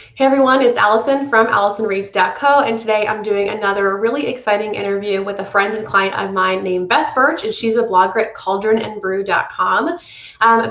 Hey everyone, it's Allison from AllisonReeves.co, and today I'm doing another really exciting interview with a friend and client of mine named Beth Birch, and she's a blogger at cauldronandbrew.com.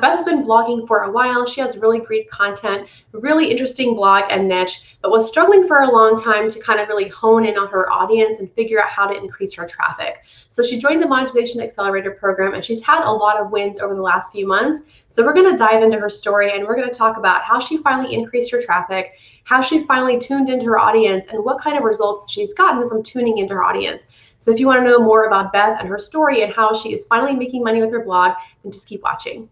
Beth's been blogging for a while. She has really great content, really interesting blog and niche, but was struggling for a long time to kind of really hone in on her audience and figure out how to increase her traffic. So she joined the Monetization Accelerator program, and she's had a lot of wins over the last few months. So we're going to dive into her story, and we're going to talk about how she finally increased her traffic, how she finally tuned into her audience, and what kind of results she's gotten from tuning into her audience. So if you want to know more about Beth and her story and how she is finally making money with her blog, then just keep watching.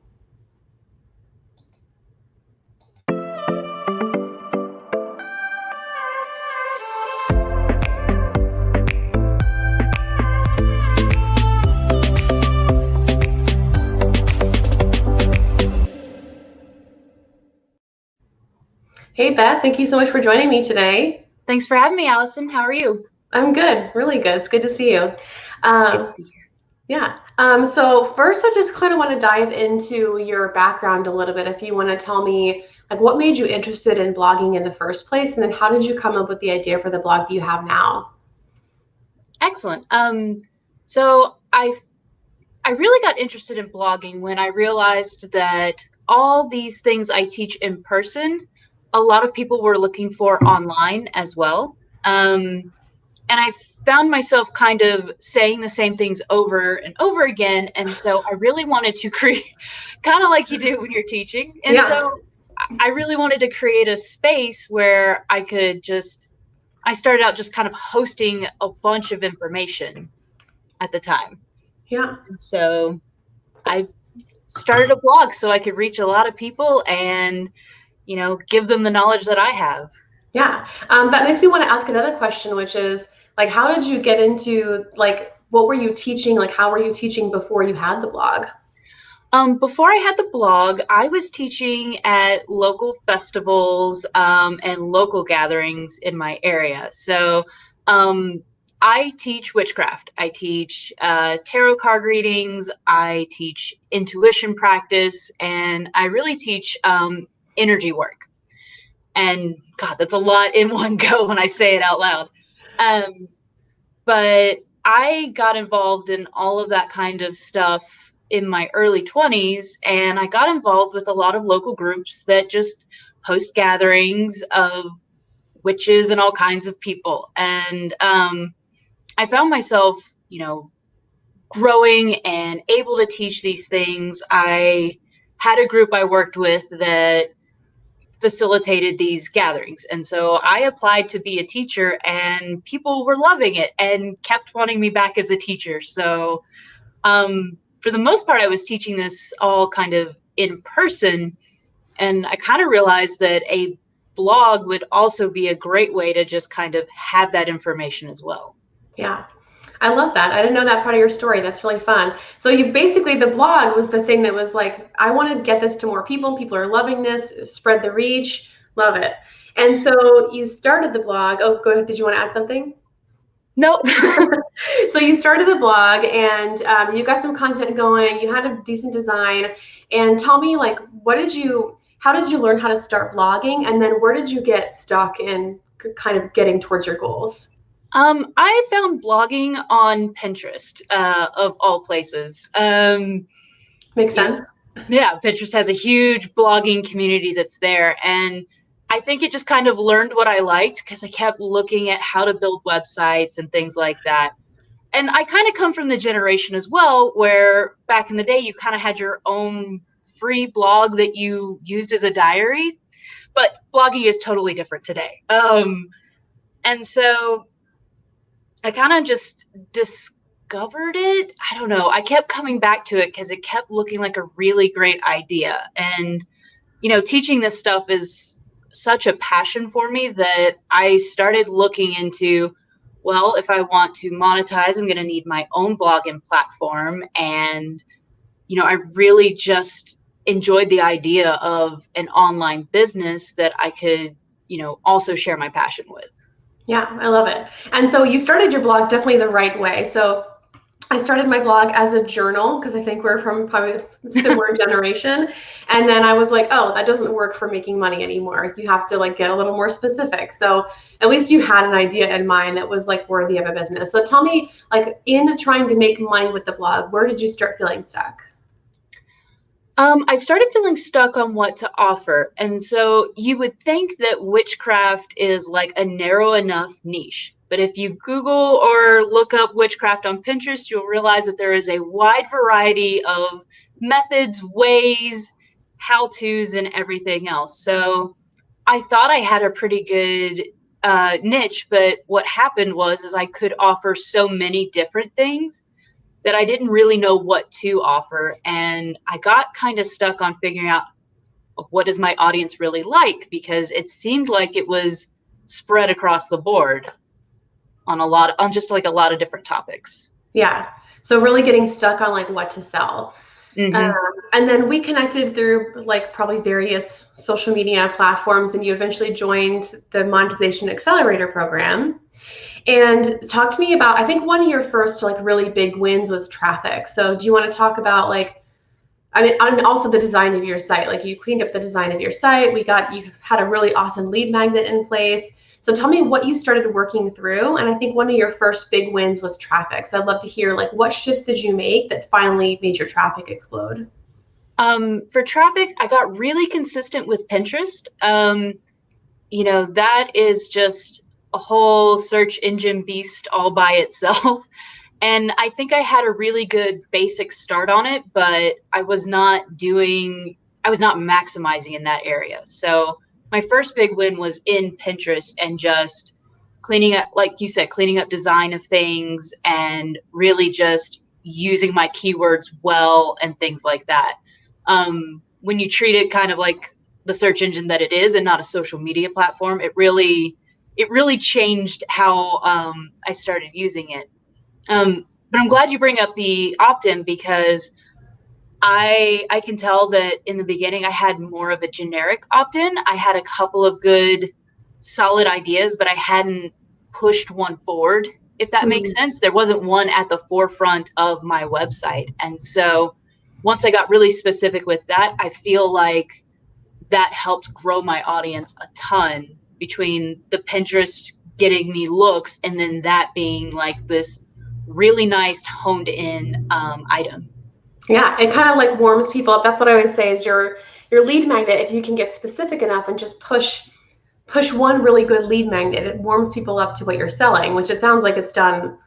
Hey Beth, thank you so much for joining me today. Thanks for having me, Allison. How are you? I'm good, really good. It's good to see you. Good to be here. Yeah. So first, I just kind of want to dive into your background a little bit. If you want to tell me, like, what made you interested in blogging in the first place, and then how did you come up with the idea for the blog that you have now? Excellent. So I really got interested in blogging when I realized that all these things I teach in person, a lot of people were looking for online as well. And I found myself kind of saying the same things over and over again. And so I really wanted to create, kind of like you do when you're teaching. And Yeah. so I really wanted to create a space where I started out just kind of hosting a bunch of information at the time. Yeah. And so I started a blog so I could reach a lot of people and, give them the knowledge that I have. Yeah. That makes me want to ask another question, which is like, how did you get into, like, what were you teaching? Like, how were you teaching before you had the blog? Before I had the blog, I was teaching at local festivals and local gatherings in my area. So um, I teach witchcraft. I teach tarot card readings. I teach intuition practice, and I really teach energy work. And God, that's a lot in one go when I say it out loud. Um, but I got involved in all of that kind of stuff in my early 20s, and I got involved with a lot of local groups that just host gatherings of witches and all kinds of people. And I found myself, growing and able to teach these things. I had a group I worked with that facilitated these gatherings. And so I applied to be a teacher, and people were loving it and kept wanting me back as a teacher. So for the most part, I was teaching this all kind of in person. And I kind of realized that a blog would also be a great way to just kind of have that information as well. Yeah. I love that. I didn't know that part of your story. That's really fun. So you basically, the blog was the thing that was like, I want to get this to more people. People are loving this. Spread the reach. Love it. And so you started the blog. Oh, go ahead. Did you want to add something? Nope. So you started the blog, and you got some content going. You had a decent design. And tell me, like, how did you learn how to start blogging? And then where did you get stuck in kind of getting towards your goals? I found blogging on Pinterest, of all places. Makes You sense. know, yeah, Pinterest has a huge blogging community that's there. And I think it just kind of learned what I liked because I kept looking at how to build websites and things like that. And I kind of come from the generation as well, where back in the day, you kind of had your own free blog that you used as a diary, but blogging is totally different today. And so I kind of just discovered it. I don't know. I kept coming back to it because it kept looking like a really great idea. And, teaching this stuff is such a passion for me that I started looking into, well, if I want to monetize, I'm going to need my own blogging platform. And, I really just enjoyed the idea of an online business that I could, also share my passion with. Yeah, I love it. And so you started your blog definitely the right way. So I started my blog as a journal because I think we're from probably a similar generation. And then I was like, oh, that doesn't work for making money anymore. You have to like get a little more specific. So at least you had an idea in mind that was like worthy of a business. So tell me, like in trying to make money with the blog, where did you start feeling stuck? I started feeling stuck on what to offer. And so you would think that witchcraft is like a narrow enough niche. But if you Google or look up witchcraft on Pinterest, you'll realize that there is a wide variety of methods, ways, how to's, and everything else. So I thought I had a pretty good niche, but what happened was is I could offer so many different things that I didn't really know what to offer. And I got kind of stuck on figuring out what does my audience really like, because it seemed like it was spread across the board on just like a lot of different topics. Yeah. So really getting stuck on like what to sell. Um, Mm-hmm. and then we connected through like probably various social media platforms, and you eventually joined the Monetization Accelerator program. And talk to me about, I think one of your first like really big wins was traffic. So do you want to talk about like, I mean, and also the design of your site? Like you cleaned up the design of your site. You had a really awesome lead magnet in place. So tell me what you started working through. And I think one of your first big wins was traffic. So I'd love to hear like what shifts did you make that finally made your traffic explode? For traffic, I got really consistent with Pinterest. That is just a whole search engine beast all by itself. And I think I had a really good basic start on it, but I was not maximizing in that area. So my first big win was in Pinterest and just cleaning up, like you said, cleaning up design of things and really just using my keywords well and things like that. When you treat it kind of like the search engine that it is and not a social media platform, it really changed how I started using it. But I'm glad you bring up the opt-in, because I can tell that in the beginning I had more of a generic opt-in. I had a couple of good solid ideas, but I hadn't pushed one forward, if that makes Mm. sense. There wasn't one at the forefront of my website. And so once I got really specific with that, I feel like that helped grow my audience a ton, between the Pinterest getting me looks and then that being like this really nice honed in item. Yeah, it kind of like warms people up. That's what I always say is your lead magnet, if you can get specific enough and just push one really good lead magnet, it warms people up to what you're selling, which it sounds like it's done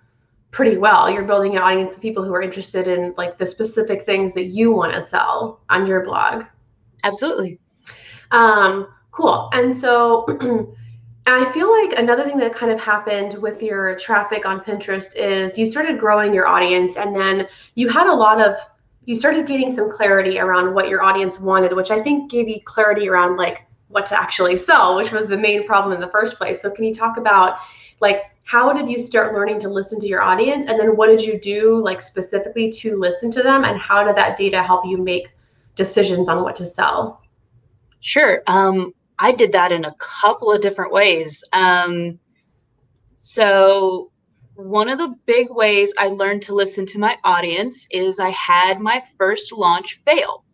pretty well. You're building an audience of people who are interested in like the specific things that you want to sell on your blog. Absolutely. Cool. And so I feel like another thing that kind of happened with your traffic on Pinterest is you started growing your audience, and then you started getting some clarity around what your audience wanted, which I think gave you clarity around like what to actually sell, which was the main problem in the first place. So can you talk about like how did you start learning to listen to your audience, and then what did you do like specifically to listen to them, and how did that data help you make decisions on what to sell? Sure. I did that in a couple of different ways. So one of the big ways I learned to listen to my audience is I had my first launch fail.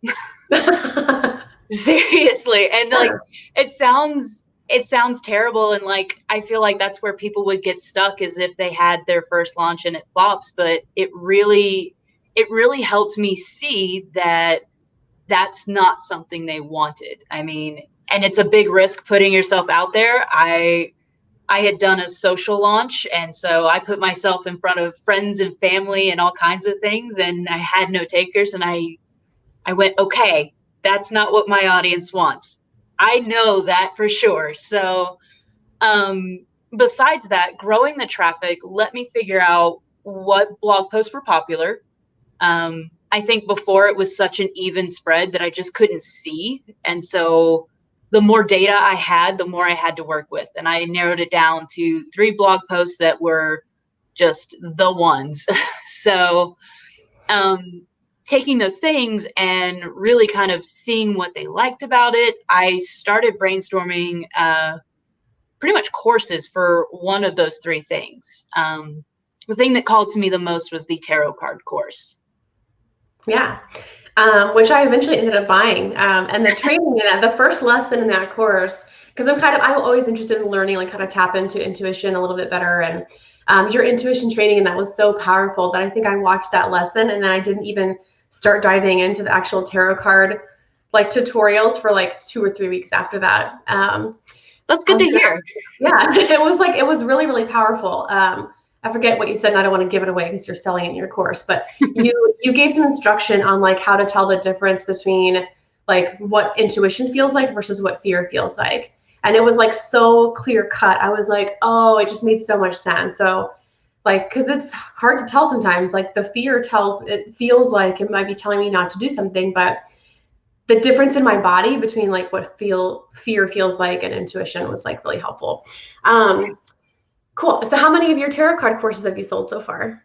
Seriously. And like it sounds terrible, and like I feel like that's where people would get stuck, is if they had their first launch and it flops. But it really helped me see that that's not something they wanted. I mean, and it's a big risk putting yourself out there. I had done a social launch, and so I put myself in front of friends and family and all kinds of things, and I had no takers, and I went, okay, that's not what my audience wants. I know that for sure. So besides that, growing the traffic let me figure out what blog posts were popular. I think before it was such an even spread that I just couldn't see. And so the more data I had, the more I had to work with. And I narrowed it down to 3 blog posts that were just the ones. So um, taking those things and really kind of seeing what they liked about it, I started brainstorming pretty much courses for one of those 3 things. the thing that called to me the most was the tarot card course. Yeah. Which I eventually ended up buying. And the training in that, the first lesson in that course, because I'm always interested in learning, like how to tap into intuition a little bit better. And your intuition training, and that was so powerful that I think I watched that lesson and then I didn't even start diving into the actual tarot card like tutorials for like 2 or 3 weeks after that. That's good to hear. Yeah, it was really, really powerful. I forget what you said, and I don't want to give it away because you're selling it in your course, but you gave some instruction on like how to tell the difference between like what intuition feels like versus what fear feels like. And it was like so clear cut. I was like, oh, it just made so much sense. So like, cause it's hard to tell sometimes, like the fear it feels like it might be telling me not to do something, but the difference in my body between like what fear feels like and intuition was like really helpful. Cool. So how many of your tarot card courses have you sold so far?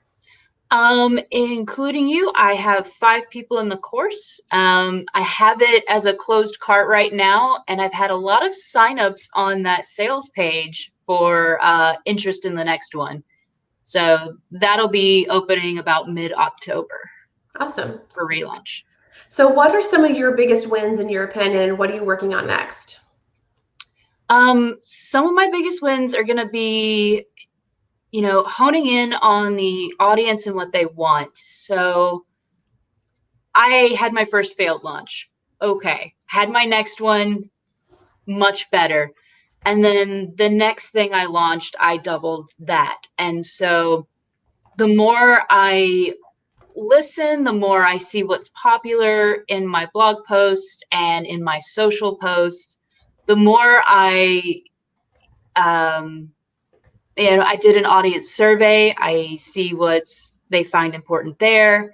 Including you, I have 5 people in the course. I have it as a closed cart right now, and I've had a lot of signups on that sales page for interest in the next one. So that'll be opening about mid-October. Awesome. For relaunch. So what are some of your biggest wins in your opinion, and what are you working on next? Some of my biggest wins are going to be, honing in on the audience and what they want. So I had my first failed launch. Okay. Had my next one, much better. And then the next thing I launched, I doubled that. And so the more I listen, the more I see what's popular in my blog posts and in my social posts, the more I did an audience survey. I see they find important there.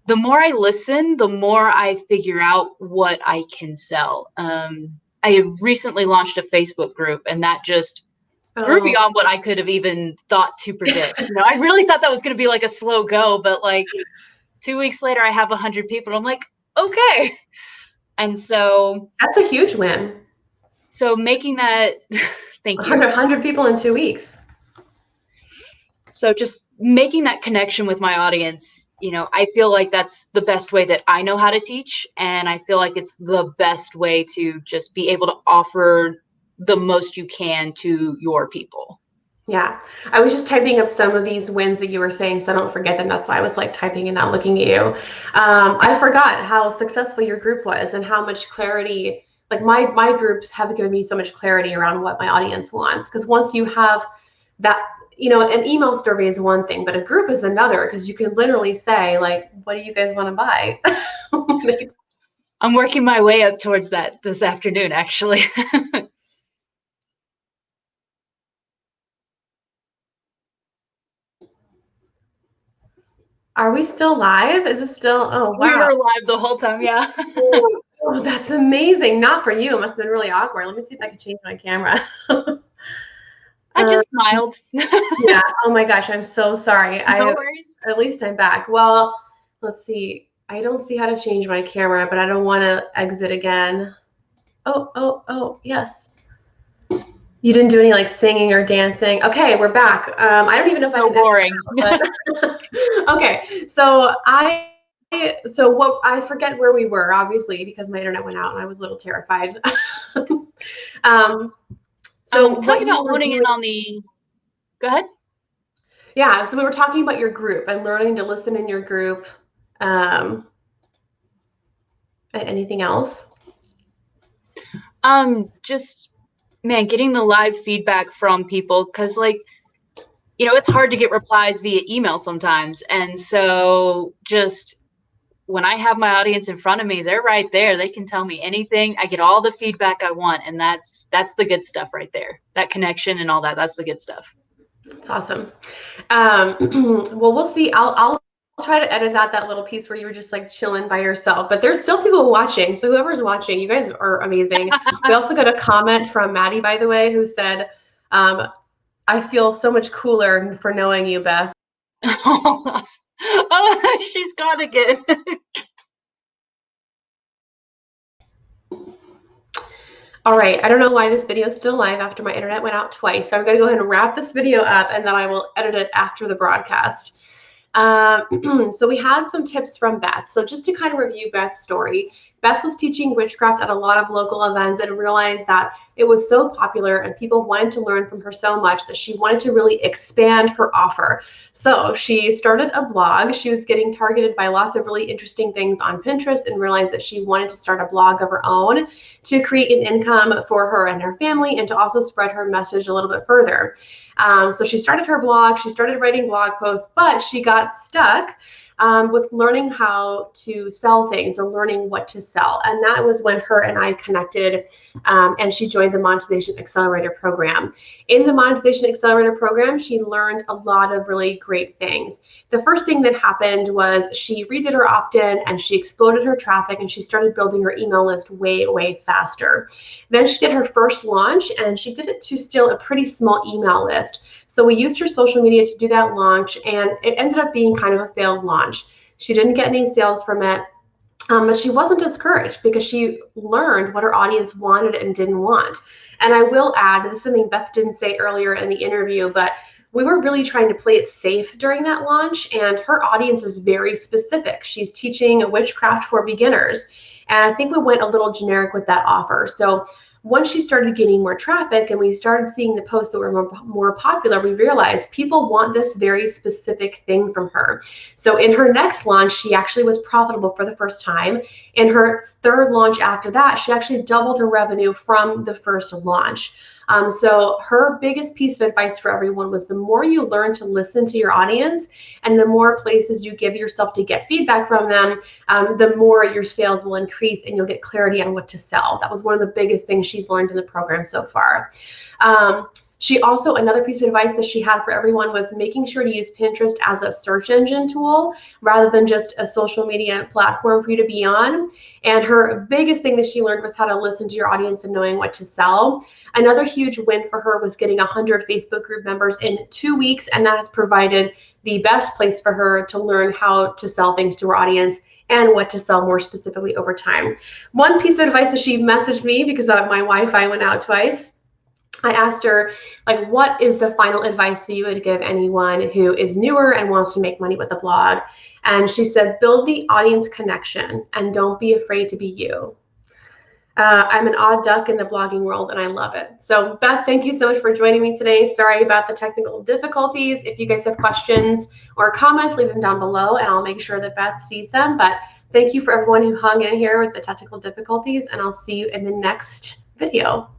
The more I listen, the more I figure out what I can sell. I recently launched a Facebook group, and that just grew beyond what I could have even thought to predict. I really thought that was going to be like a slow go, but like 2 weeks later, I have 100 people. I'm like, okay. And so that's a huge win. So making that, thank you. 100 people in 2 weeks. So just making that connection with my audience, I feel like that's the best way that I know how to teach. And I feel like it's the best way to just be able to offer the most you can to your people. Yeah. I was just typing up some of these wins that you were saying, so I don't forget them. That's why I was like typing and not looking at you. I forgot how successful your group was and how much clarity, like my groups have given me so much clarity around what my audience wants. Because once you have that, an email survey is one thing, but a group is another, because you can literally say like, what do you guys want to buy? I'm working my way up towards that this afternoon, actually. Are we still live? Is it still? Oh, wow. We were live the whole time, yeah. Oh, that's amazing. Not for you. It must have been really awkward. Let me see if I can change my camera. I just smiled. Yeah. Oh my gosh. I'm so sorry. No worries. At least I'm back. Well, let's see. I don't see how to change my camera, but I don't want to exit again. Oh, yes. You didn't do any like singing or dancing. Okay, we're back. I don't even know if so I can. Boring. Okay, so what I forget where we were, obviously, because my internet went out and I was a little terrified. So talking about honing in on the. Go ahead. Yeah, so we were talking about your group and learning to listen in your group. Anything else? Just getting the live feedback from people, because it's hard to get replies via email sometimes. And so just when I have my audience in front of me, they're right there. They can tell me anything. I get all the feedback I want. And that's the good stuff right there. That connection and all that. That's the good stuff. That's awesome. Well, we'll see. I'll try to edit out that little piece where you were just like chilling by yourself, but there's still people watching. So whoever's watching, you guys are amazing. We also got a comment from Maddie, by the way, who said, I feel so much cooler for knowing you, Beth. Oh, she's gone again. All right, I don't know why this video is still live after my internet went out twice, so I'm going to go ahead and wrap this video up, and then I will edit it after the broadcast. So we had some tips from Beth. So just to kind of review Beth's story, Beth was teaching witchcraft at a lot of local events and realized that it was so popular and people wanted to learn from her so much that she wanted to really expand her offer. So she started a blog. She was getting targeted by lots of really interesting things on Pinterest and realized that she wanted to start a blog of her own to create an income for her and her family and to also spread her message a little bit further. So she started her blog, she started writing blog posts, but she got stuck with learning how to sell things or learning what to sell. And that was when her and I connected, and she joined the Monetization Accelerator program. In the Monetization Accelerator program, she learned a lot of really great things. The first thing that happened was she redid her opt-in and she exploded her traffic and she started building her email list way, way faster. Then she did her first launch and she did it to still a pretty small email list. So we used her social media to do that launch, and it ended up being kind of a failed launch. She didn't get any sales from it, but she wasn't discouraged because she learned what her audience wanted and didn't want. And I will add, this is something Beth didn't say earlier in the interview, but we were really trying to play it safe during that launch, and her audience is very specific. She's teaching witchcraft for beginners, and I think we went a little generic with that offer. So once she started getting more traffic and we started seeing the posts that were more popular, we realized people want this very specific thing from her. So in her next launch, she actually was profitable for the first time. In her third launch after that, she actually doubled her revenue from the first launch. So her biggest piece of advice for everyone was the more you learn to listen to your audience and the more places you give yourself to get feedback from them, the more your sales will increase and you'll get clarity on what to sell. That was one of the biggest things she's learned in the program so far. She also, another piece of advice that she had for everyone was making sure to use Pinterest as a search engine tool rather than just a social media platform for you to be on. And her biggest thing that she learned was how to listen to your audience and knowing what to sell. Another huge win for her was getting 100 Facebook group members in 2 weeks, and that has provided the best place for her to learn how to sell things to her audience and what to sell more specifically over time. One piece of advice that she messaged me because my Wi-Fi went out twice. I asked her, like, what is the final advice that you would give anyone who is newer and wants to make money with a blog? And she said, build the audience connection and don't be afraid to be you. I'm an odd duck in the blogging world and I love it. So Beth, thank you so much for joining me today. Sorry about the technical difficulties. If you guys have questions or comments, leave them down below and I'll make sure that Beth sees them. But thank you for everyone who hung in here with the technical difficulties, and I'll see you in the next video.